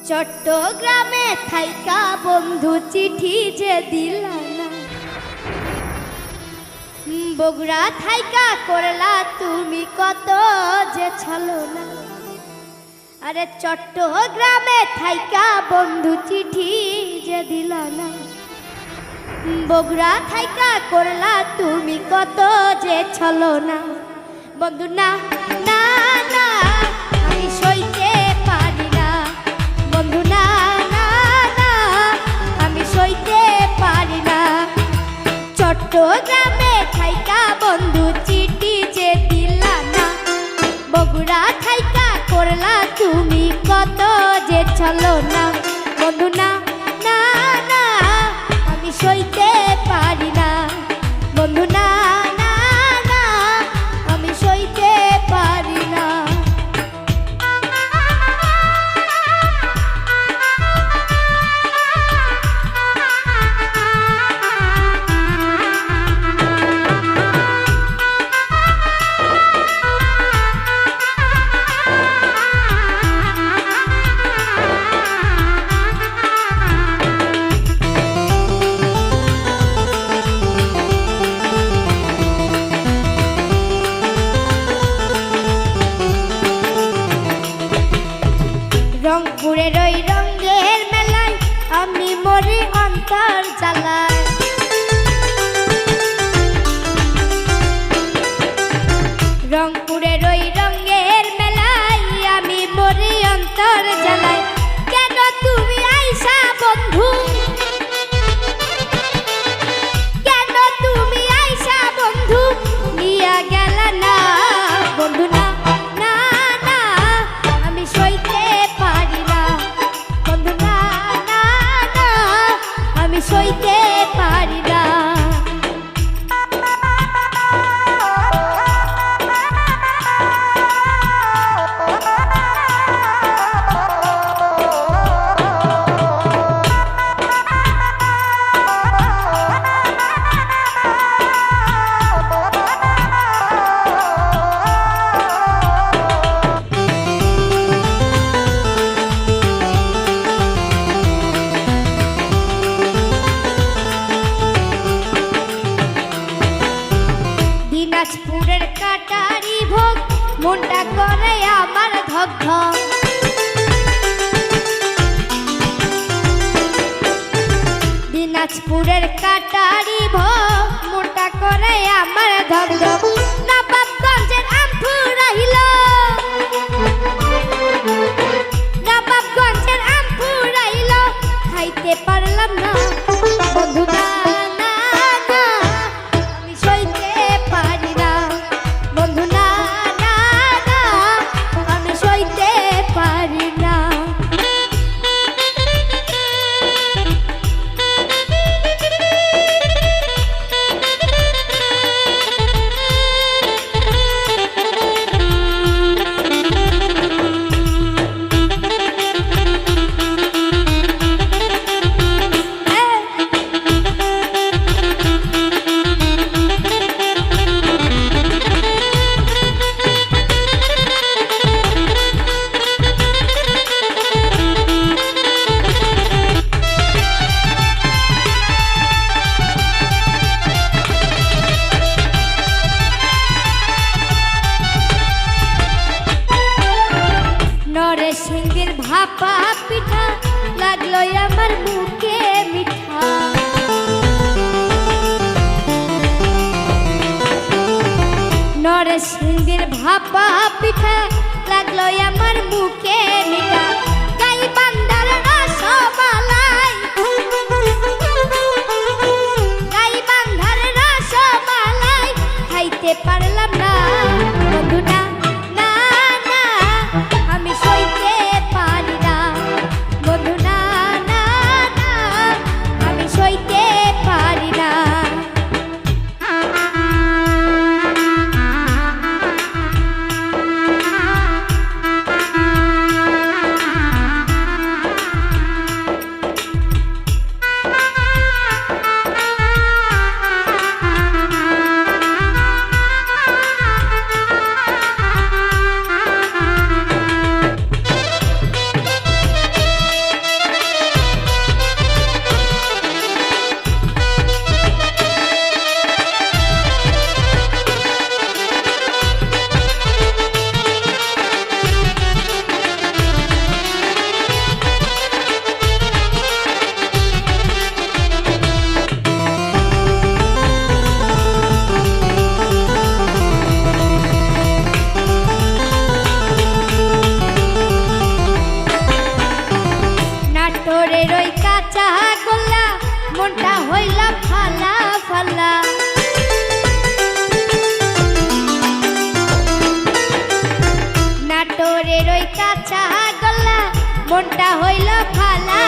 চট্টগ্রামে থাইকা বন্ধু চিঠি যে দিলা না, বগুড়া থাইকা করলা তুমি কত যে ছলনা। আরে চট্টগ্রামে থাইকা বন্ধু চিঠি যে দিলা না, বগুড়া থাইকা করলা তুমি কত যে ছলনা। বন্ধু না না না আমি সইতে পারি না, বন্ধু না না না আমি সইতে পারি না। চট্টগ্রামে থাইকা বন্ধু চিঠি যে দিলা না, বগুড়া থাইকা করলা তুমি কত যে ছলনা। বন্ধু না না না আমি সইতে পারি না, বন্ধু না না না আমি সইতে পারি না। রংপুরের ওই রঙের মেলায় আমি মরি অন্তর জ্বালায়। রংপুরের ওই রঙের মেলায় আমি মরি অন্তর জ্বালায়। কেন তুমি আইসা বন্ধু, কেন তুমি আইসা বন্ধু নিয়া গেলা না। বন্ধু না না না আমি সইতে পারি না, বন্ধু না না না আমি সইতে পারি না। দিনাজপুরের কাটারি ভোগ মনটা করে আমার ধক ধক। দিনাজপুরের কাটারি ভোগ মনটা করে আমার ধক ধক। নবাবগঞ্জের আম ফুরাইল, নবাবগঞ্জের আম ফুরাইল খাইতে পারলাম না। বন্ধু না না না আমি সইতে পারি না, বন্ধু না না না আমি সইতে পারি না। নরসিংদীর ভাপা পিঠা লাগলো আমার মুখে মিঠা। নরসিংদীর ভাপা পিঠা লাগলো আমার মুখে মিঠা। গাইবান্ধার রসমালাই, গাইবান্ধার রসমালাই খাইতে পারলাম না। বন্ধু না না না আমি সইতে পারি না, বন্ধু না না না আমি সইতে পারি না। ছাগলা মনটা হইল ফালা